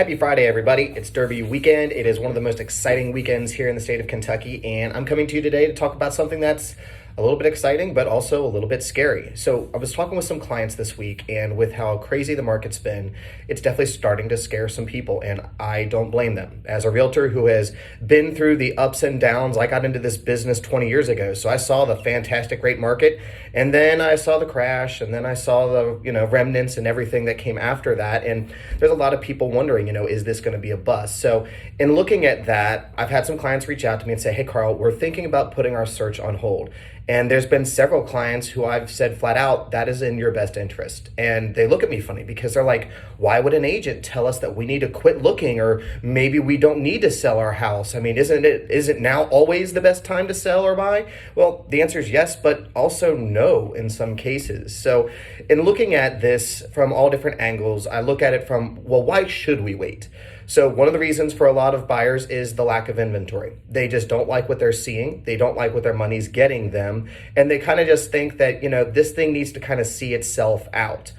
Happy Friday, everybody. It's Derby weekend. It is one of the most exciting weekends here in the state of Kentucky, and I'm coming to you today to talk about something that's a little bit exciting, but also a little bit scary. So I was talking with some clients this week, and with how crazy the market's been, it's definitely starting to scare some people, and I don't blame them. As a realtor who has been through the ups and downs, I got into this business 20 years ago, so I saw the fantastic rate market, and then I saw the crash, and then I saw the remnants and everything that came after that, and there's a lot of people wondering, is this going to be a bust? So in looking at that, I've had some clients reach out to me and say, hey, Carl, we're thinking about putting our search on hold. And there's been several clients who I've said flat out, that is in your best interest. And they look at me funny because they're like, why would an agent tell us that we need to quit looking, or maybe we don't need to sell our house? I mean, is it now always the best time to sell or buy? Well, the answer is yes, but also no in some cases. So in looking at this from all different angles, I look at it from, well, why should we wait? So one of the reasons for a lot of buyers is the lack of inventory. They just don't like what they're seeing. They don't like what their money's getting them. And they kind of just think that, this thing needs to kind of see itself out.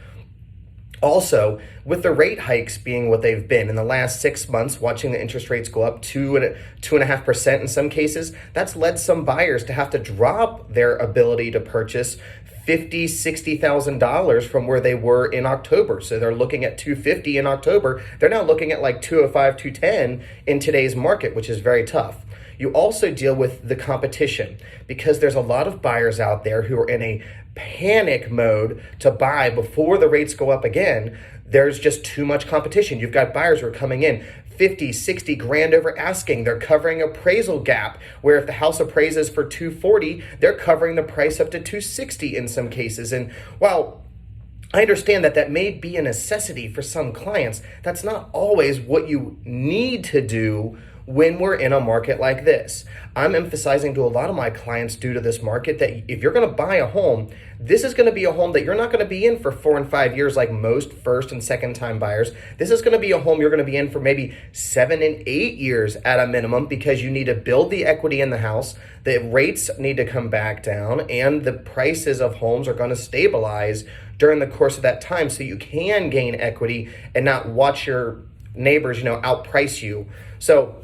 Also, with the rate hikes being what they've been in the last 6 months, watching the interest rates go up 2.5% in some cases, that's led some buyers to have to drop their ability to purchase $50,000, $60,000 from where they were in October. So they're looking at $250 in October. They're now looking at like $205, $210 in today's market, which is very tough. You also deal with the competition because there's a lot of buyers out there who are in a panic mode to buy before the rates go up again. There's just too much competition. You've got buyers who are coming in 50, 60 grand over asking. They're covering appraisal gap where if the house appraises for 240, they're covering the price up to 260 in some cases. And while I understand that may be a necessity for some clients, that's not always what you need to do when we're in a market like this. I'm emphasizing to a lot of my clients due to this market that if you're going to buy a home, this is going to be a home that you're not going to be in for 4 and 5 years like most first and second time buyers. This is going to be a home you're going to be in for maybe 7 and 8 years at a minimum because you need to build the equity in the house. The rates need to come back down and the prices of homes are going to stabilize during the course of that time so you can gain equity and not watch your neighbors, outprice you. So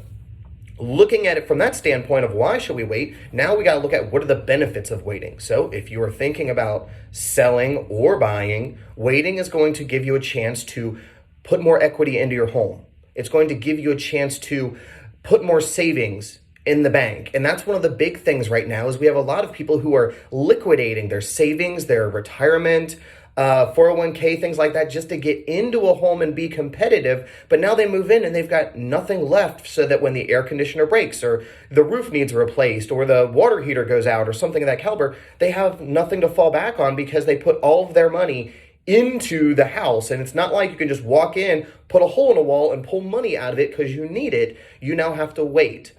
looking at it from that standpoint of why should we wait, now we got to look at what are the benefits of waiting. So if you are thinking about selling or buying, waiting is going to give you a chance to put more equity into your home. It's going to give you a chance to put more savings in the bank. And that's one of the big things right now is we have a lot of people who are liquidating their savings, their retirement, 401k, things like that, just to get into a home and be competitive. But now they move in and they've got nothing left so that when the air conditioner breaks or the roof needs replaced or the water heater goes out or something of that caliber, they have nothing to fall back on because they put all of their money into the house. And it's not like you can just walk in, put a hole in a wall and pull money out of it because you need it. You now have to wait.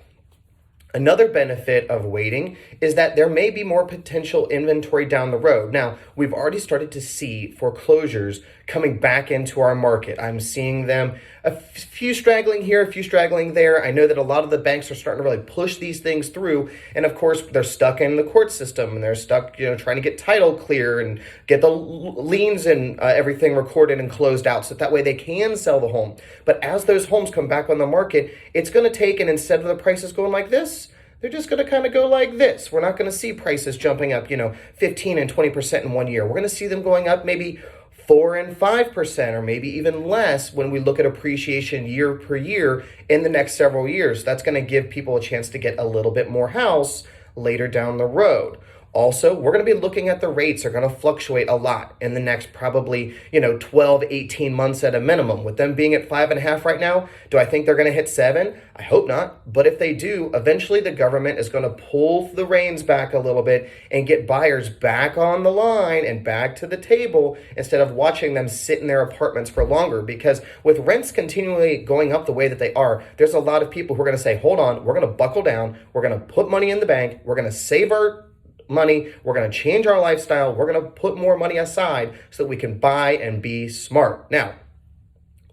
Another benefit of waiting is that there may be more potential inventory down the road. Now, we've already started to see foreclosures coming back into our market. I'm seeing them, a few straggling here, a few straggling there. I know that a lot of the banks are starting to really push these things through. And of course, they're stuck in the court system and they're stuck, trying to get title clear and get the liens and everything recorded and closed out so that way they can sell the home. But as those homes come back on the market, it's going to take, and instead of the prices going like this, they're just going to kind of go like this. We're not going to see prices jumping up, 15 and 20% in 1 year. We're going to see them going up maybe 4 and 5% or maybe even less when we look at appreciation year per year in the next several years. That's going to give people a chance to get a little bit more house later down the road. Also, we're going to be looking at the rates are going to fluctuate a lot in the next probably, 12, 18 months at a minimum. With them being at 5.5 right now, do I think they're going to hit 7? I hope not. But if they do, eventually the government is going to pull the reins back a little bit and get buyers back on the line and back to the table instead of watching them sit in their apartments for longer. Because with rents continually going up the way that they are, there's a lot of people who are going to say, hold on, we're going to buckle down. We're going to put money in the bank. We're going to save our money. We're going to change our lifestyle. We're going to put more money aside so that we can buy and be smart. Now,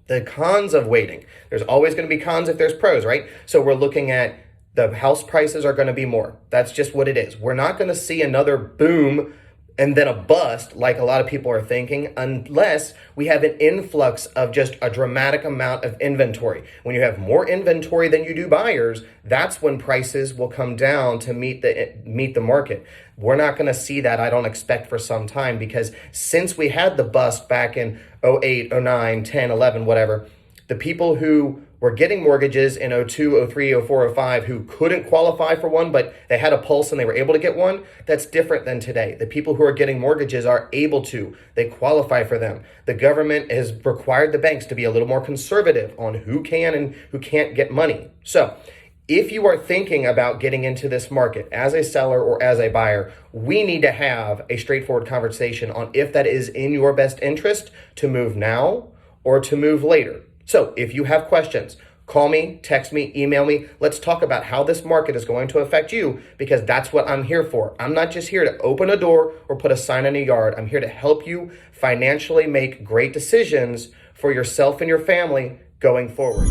the cons of waiting. There's always going to be cons if there's pros, right? So we're looking at the house prices are going to be more. That's just what it is. We're not going to see another boom and then a bust like a lot of people are thinking, unless we have an influx of just a dramatic amount of inventory. When you have more inventory than you do buyers, that's when prices will come down to meet the market. We're not going to see that, I don't expect, for some time, because since we had the bust back in 08, 09, 10, 11, whatever, the people who were getting mortgages in 02, 03, 04, 05 who couldn't qualify for one, but they had a pulse and they were able to get one, that's different than today. The people who are getting mortgages are able to. They qualify for them. The government has required the banks to be a little more conservative on who can and who can't get money. So if you are thinking about getting into this market as a seller or as a buyer, we need to have a straightforward conversation on if that is in your best interest to move now or to move later. So if you have questions, call me, text me, email me. Let's talk about how this market is going to affect you, because that's what I'm here for. I'm not just here to open a door or put a sign in a yard. I'm here to help you financially make great decisions for yourself and your family going forward.